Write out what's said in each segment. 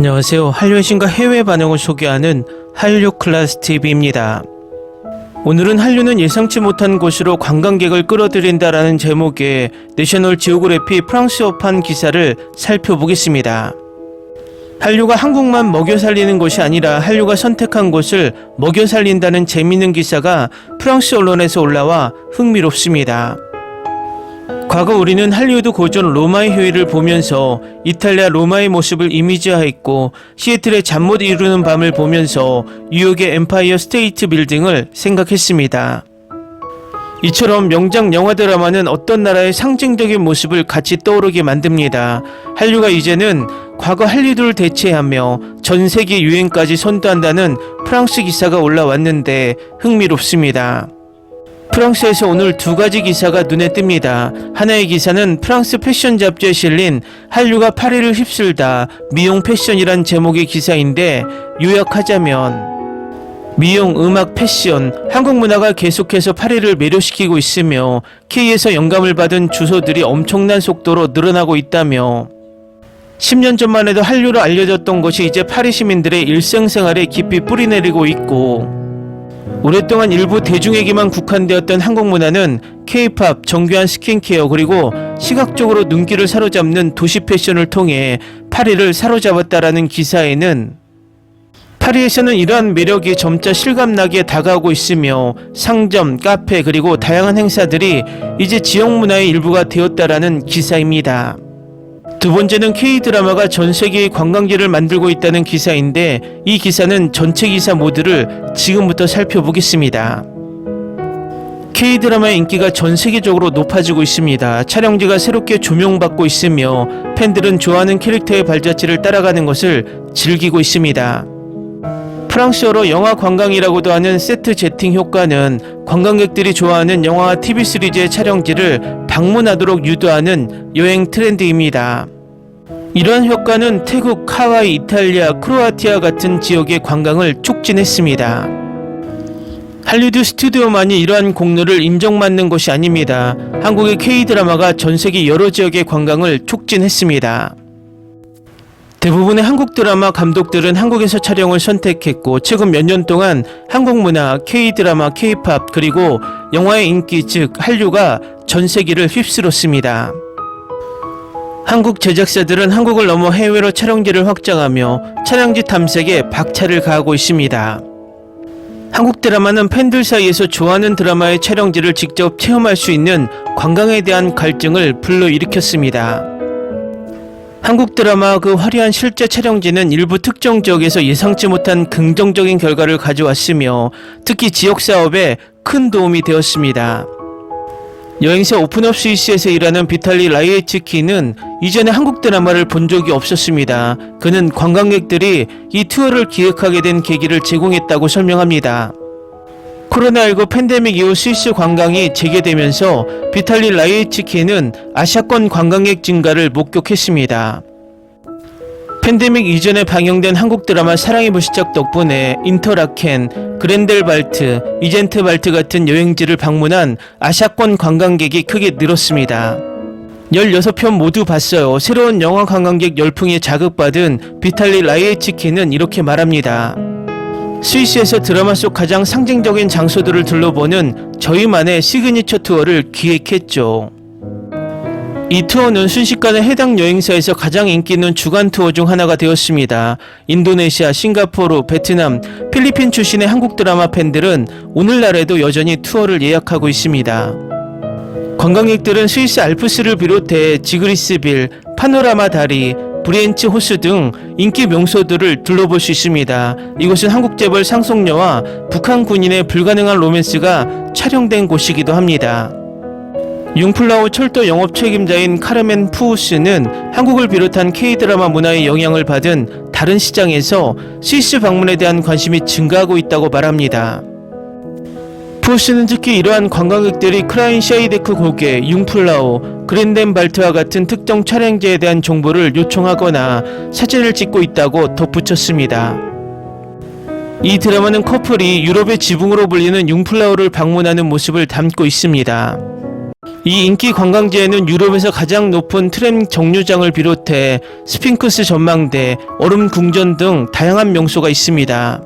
안녕하세요. 한류의 신과 해외 반응을 소개하는 한류 클래스 TV입니다. 오늘은 한류는 예상치 못한 곳으로 관광객을 끌어들인다라는 제목의 내셔널 지오그래피 프랑스어판 기사를 살펴보겠습니다. 한류가 한국만 먹여 살리는 곳이 아니라 한류가 선택한 곳을 먹여 살린다는 재미있는 기사가 프랑스 언론에서 올라와 흥미롭습니다. 과거 우리는 할리우드 고전 로마의 효율을 보면서 이탈리아 로마의 모습을 이미지화했고, 시애틀의 잠 못 이루는 밤을 보면서 뉴욕의 엠파이어 스테이트 빌딩을 생각했습니다. 이처럼 명작 영화 드라마는 어떤 나라의 상징적인 모습을 같이 떠오르게 만듭니다. 한류가 이제는 과거 할리우드를 대체하며 전 세계 유행까지 선도한다는 프랑스 기사가 올라왔는데 흥미롭습니다. 프랑스에서 오늘 두 가지 기사가 눈에 띕니다. 하나의 기사는 프랑스 패션 잡지에 실린 한류가 파리를 휩쓸다 미용 패션이란 제목의 기사인데, 요약하자면 미용, 음악, 패션, 한국 문화가 계속해서 파리를 매료시키고 있으며 K에서 영감을 받은 주소들이 엄청난 속도로 늘어나고 있다며, 10년 전만 해도 한류로 알려졌던 것이 이제 파리 시민들의 일상생활에 깊이 뿌리내리고 있고, 오랫동안 일부 대중에게만 국한되었던 한국 문화는 K-팝, 정교한 스킨케어, 그리고 시각적으로 눈길을 사로잡는 도시 패션을 통해 파리를 사로잡았다라는 기사에는, 파리에서는 이러한 매력이 점차 실감나게 다가오고 있으며 상점, 카페, 그리고 다양한 행사들이 이제 지역 문화의 일부가 되었다라는 기사입니다. 두 번째는 K-드라마가 전 세계의 관광지를 만들고 있다는 기사인데, 이 기사는 전체 기사 모두를 지금부터 살펴보겠습니다. K-드라마의 인기가 전 세계적으로 높아지고 있습니다. 촬영지가 새롭게 조명받고 있으며 팬들은 좋아하는 캐릭터의 발자취를 따라가는 것을 즐기고 있습니다. 프랑스어로 영화 관광이라고도 하는 세트 제팅 효과는 관광객들이 좋아하는 영화와 TV 시리즈의 촬영지를 방문하도록 유도하는 여행 트렌드입니다. 이러한 효과는 태국, 하와이, 이탈리아, 크로아티아 같은 지역의 관광을 촉진했습니다. 할리우드 스튜디오만이 이러한 공로를 인정받는 것이 아닙니다. 한국의 K-드라마가 전 세계 여러 지역의 관광을 촉진했습니다. 대부분의 한국 드라마 감독들은 한국에서 촬영을 선택했고, 최근 몇 년 동안 한국 문화, K-드라마, K-팝, 그리고 영화의 인기, 즉 한류가 전 세계를 휩쓸었습니다. 한국 제작사들은 한국을 넘어 해외로 촬영지를 확장하며 촬영지 탐색에 박차를 가하고 있습니다. 한국 드라마는 팬들 사이에서 좋아하는 드라마의 촬영지를 직접 체험할 수 있는 관광에 대한 갈증을 불러일으켰습니다. 한국 드라마 그 화려한 실제 촬영지는 일부 특정 지역에서 예상치 못한 긍정적인 결과를 가져왔으며, 특히 지역 사업에 큰 도움이 되었습니다. 여행사 오픈업 스위스에서 일하는 비탈리 라이에츠키는 이전에 한국 드라마를 본 적이 없었습니다. 그는 관광객들이 이 투어를 기획하게 된 계기를 제공했다고 설명합니다. 코로나19 팬데믹 이후 스위스 관광이 재개되면서 비탈리 라이에츠키는 아시아권 관광객 증가를 목격했습니다. 팬데믹 이전에 방영된 한국 드라마 사랑의 불시착 덕분에 인터라켄, 그랜델발트, 이젠트발트 같은 여행지를 방문한 아시아권 관광객이 크게 늘었습니다. 16편 모두 봤어요. 새로운 영화 관광객 열풍에 자극받은 비탈리 라이에츠키는 이렇게 말합니다. 스위스에서 드라마 속 가장 상징적인 장소들을 둘러보는 저희만의 시그니처 투어를 기획했죠. 이 투어는 순식간에 해당 여행사에서 가장 인기 있는 주간 투어 중 하나가 되었습니다. 인도네시아, 싱가포르, 베트남, 필리핀 출신의 한국 드라마 팬들은 오늘날에도 여전히 투어를 예약하고 있습니다. 관광객들은 스위스 알프스를 비롯해 지그리스빌, 파노라마 다리, 브리엔츠 호수 등 인기 명소들을 둘러볼 수 있습니다. 이곳은 한국 재벌 상속녀와 북한 군인의 불가능한 로맨스가 촬영된 곳이기도 합니다. 융플라우 철도 영업 책임자인 카르멘 푸우스는 한국을 비롯한 K-드라마 문화의 영향을 받은 다른 시장에서 스위스 방문에 대한 관심이 증가하고 있다고 말합니다. 푸우스는 특히 이러한 관광객들이 크라인 샤이데크 고개, 융플라우, 그랜덴발트와 같은 특정 촬영지에 대한 정보를 요청하거나 사진을 찍고 있다고 덧붙였습니다. 이 드라마는 커플이 유럽의 지붕으로 불리는 융플라우를 방문하는 모습을 담고 있습니다. 이 인기 관광지에는 유럽에서 가장 높은 트램 정류장을 비롯해 스핑크스 전망대, 얼음 궁전 등 다양한 명소가 있습니다.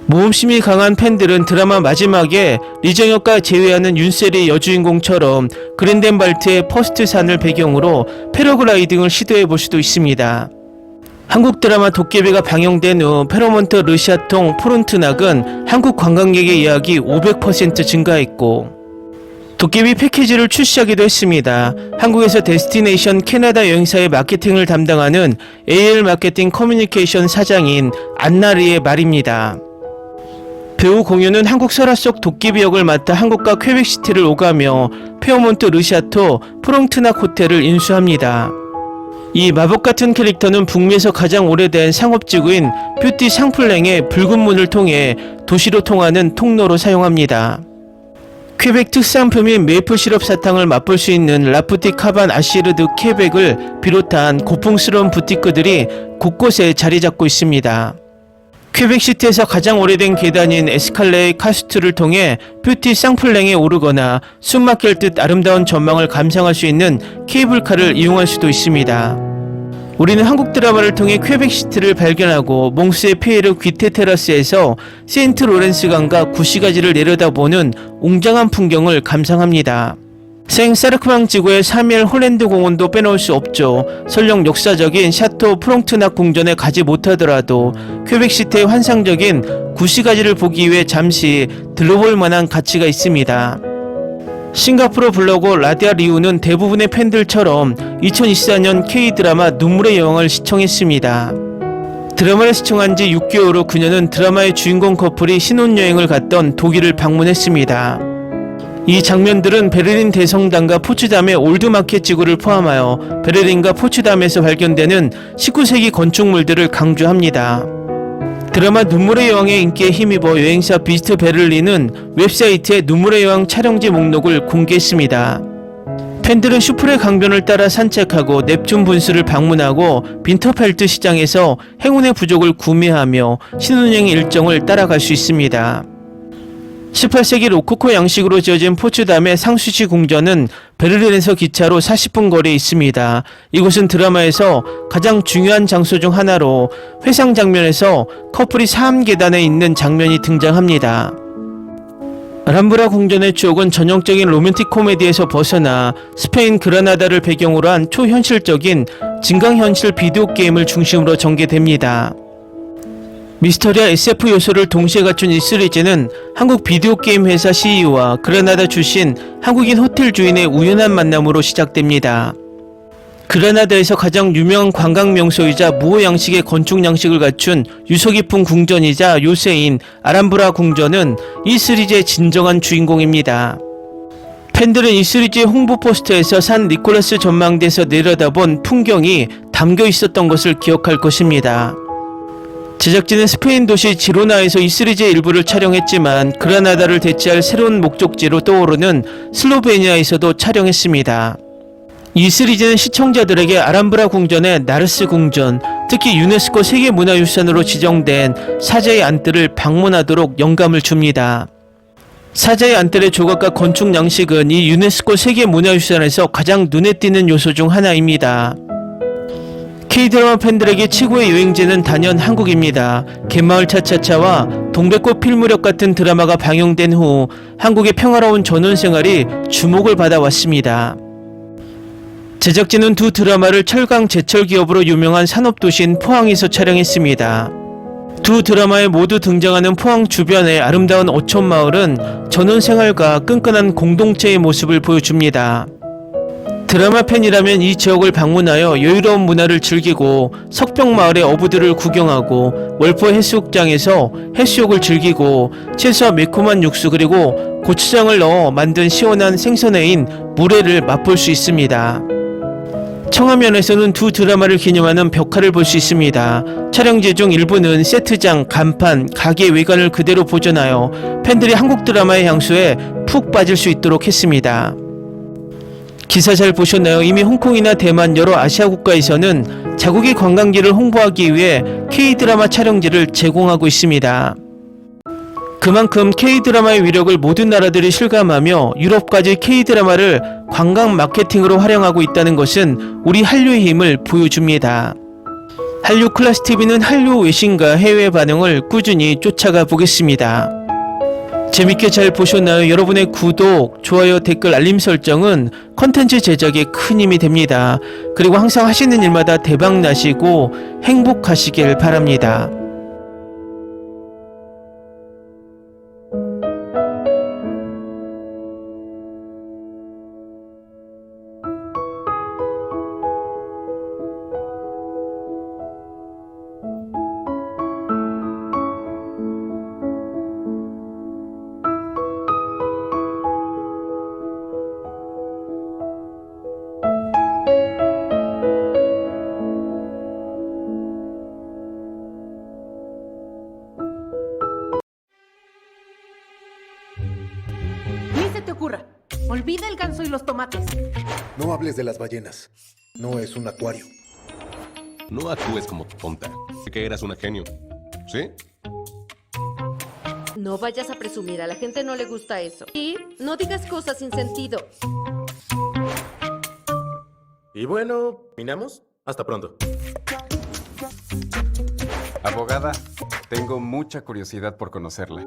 모험심이 강한 팬들은 드라마 마지막에 리정혁과 재회하는 윤셀의 여주인공처럼 그랜덴발트의 퍼스트 산을 배경으로 패러글라이딩을 시도해볼 수도 있습니다. 한국 드라마 도깨비가 방영된 후 페로몬트 르샤통 프론트낙은 한국 관광객의 예약이 500% 증가했고 도깨비 패키지를 출시하기도 했습니다. 한국에서 데스티네이션 캐나다 여행사의 마케팅을 담당하는 AL 마케팅 커뮤니케이션 사장인 안나리의 말입니다. 배우 공유는 한국 설화 속 도깨비 역을 맡아 한국과 퀘벡시티를 오가며 페어몬트 르샤토 프롱트낙 호텔을 인수합니다. 이 마법같은 캐릭터는 북미에서 가장 오래된 상업지구인 뷰티 상플랭의 붉은 문을 통해 도시로 통하는 통로로 사용합니다. 퀘벡 특산품인 메이플 시럽 사탕을 맛볼 수 있는 라프티 카반 아시르드 퀘벡을 비롯한 고풍스러운 부티크들이 곳곳에 자리 잡고 있습니다. 퀘벡시티에서 가장 오래된 계단인 에스칼레이 카스트를 통해 뷰티 쌍플랭에 오르거나 숨막힐 듯 아름다운 전망을 감상할 수 있는 케이블카를 이용할 수도 있습니다. 우리는 한국 드라마를 통해 퀘벡시티를 발견하고 몽스의 피에르 귀테 테라스에서 세인트 로렌스 강과 구시가지를 내려다보는 웅장한 풍경을 감상합니다. 생사르크망 지구의 사미엘 홀랜드 공원도 빼놓을 수 없죠. 설령 역사적인 샤토 프롱트낙 궁전에 가지 못하더라도 퀘벡시티의 환상적인 구시가지를 보기 위해 잠시 들러볼 만한 가치가 있습니다. 싱가포르 블로거 라디아 리우는 대부분의 팬들처럼 2024년 K드라마 눈물의 여왕을 시청했습니다. 드라마를 시청한 지 6개월 후 그녀는 드라마의 주인공 커플이 신혼여행을 갔던 독일을 방문했습니다. 이 장면들은 베를린 대성당과 포츠담의 올드마켓 지구를 포함하여 베를린과 포츠담에서 발견되는 19세기 건축물들을 강조합니다. 드라마 눈물의 여왕의 인기에 힘입어 여행사 비스트 베를린은 웹사이트에 눈물의 여왕 촬영지 목록을 공개했습니다. 팬들은 슈프레 강변을 따라 산책하고 넵튠 분수를 방문하고 빈터펠트 시장에서 행운의 부족을 구매하며 신혼여행 일정을 따라갈 수 있습니다. 18세기 로코코 양식으로 지어진 포츠담의 상수시 궁전은 베를린에서 기차로 40분 거리에 있습니다. 이곳은 드라마에서 가장 중요한 장소 중 하나로 회상 장면에서 커플이 사암계단에 있는 장면이 등장합니다. 람브라 궁전의 추억은 전형적인 로맨틱 코미디에서 벗어나 스페인 그라나다를 배경으로 한 초현실적인 증강현실 비디오 게임을 중심으로 전개됩니다. 미스터리와 SF 요소를 동시에 갖춘 이 시리즈는 한국 비디오 게임 회사 CEO와 그라나다 출신 한국인 호텔 주인의 우연한 만남으로 시작됩니다. 그라나다에서 가장 유명한 관광 명소이자 무호 양식의 건축 양식을 갖춘 유서 깊은 궁전이자 요새인 아람브라 궁전은 이 시리즈의 진정한 주인공입니다. 팬들은 이 시리즈의 홍보 포스터에서 산 니콜라스 전망대에서 내려다본 풍경이 담겨 있었던 것을 기억할 것입니다. 제작진은 스페인 도시 지로나에서 이 시리즈의 일부를 촬영했지만 그라나다를 대체할 새로운 목적지로 떠오르는 슬로베니아에서도 촬영했습니다. 이 시리즈는 시청자들에게 아람브라 궁전의 나르스 궁전, 특히 유네스코 세계문화유산으로 지정된 사자의 안뜰을 방문하도록 영감을 줍니다. 사자의 안뜰의 조각과 건축 양식은 이 유네스코 세계문화유산에서 가장 눈에 띄는 요소 중 하나입니다. K드라마 팬들에게 최고의 여행지는 단연 한국입니다. 갯마을 차차차와 동백꽃 필무렵 같은 드라마가 방영된 후 한국의 평화로운 전원생활이 주목을 받아왔습니다. 제작진은 두 드라마를 철강 제철 기업으로 유명한 산업도시인 포항에서 촬영했습니다. 두 드라마에 모두 등장하는 포항 주변의 아름다운 어촌마을은 전원생활과 끈끈한 공동체의 모습을 보여줍니다. 드라마 팬이라면 이 지역을 방문하여 여유로운 문화를 즐기고 석병마을의 어부들을 구경하고 월포 해수욕장에서 해수욕을 즐기고 채소와 매콤한 육수 그리고 고추장을 넣어 만든 시원한 생선회인 물회를 맛볼 수 있습니다. 청하면에서는 두 드라마를 기념하는 벽화를 볼 수 있습니다. 촬영지 중 일부는 세트장, 간판, 가게 외관을 그대로 보존하여 팬들이 한국 드라마의 향수에 푹 빠질 수 있도록 했습니다. 기사 잘 보셨나요? 이미 홍콩이나 대만 여러 아시아 국가에서는 자국의 관광지를 홍보하기 위해 K드라마 촬영지를 제공하고 있습니다. 그만큼 K-드라마의 위력을 모든 나라들이 실감하며 유럽까지 K-드라마를 관광 마케팅으로 활용하고 있다는 것은 우리 한류의 힘을 보여줍니다. 한류 클래스 TV는 한류 외신과 해외 반응을 꾸준히 쫓아가 보겠습니다. 재밌게 잘 보셨나요? 여러분의 구독, 좋아요, 댓글, 알림 설정은 컨텐츠 제작에 큰 힘이 됩니다. 그리고 항상 하시는 일마다 대박 나시고 행복하시길 바랍니다. Ni se te ocurra. Olvida el ganso y los tomates. No hables de las ballenas. No es un acuario. No actúes como tonta. Que eras una genio. ¿Sí? No vayas a presumir, a la gente no le gusta eso. Y no digas cosas sin sentido. Y bueno, ¿minamos? Hasta pronto. Abogada, tengo mucha curiosidad por conocerla.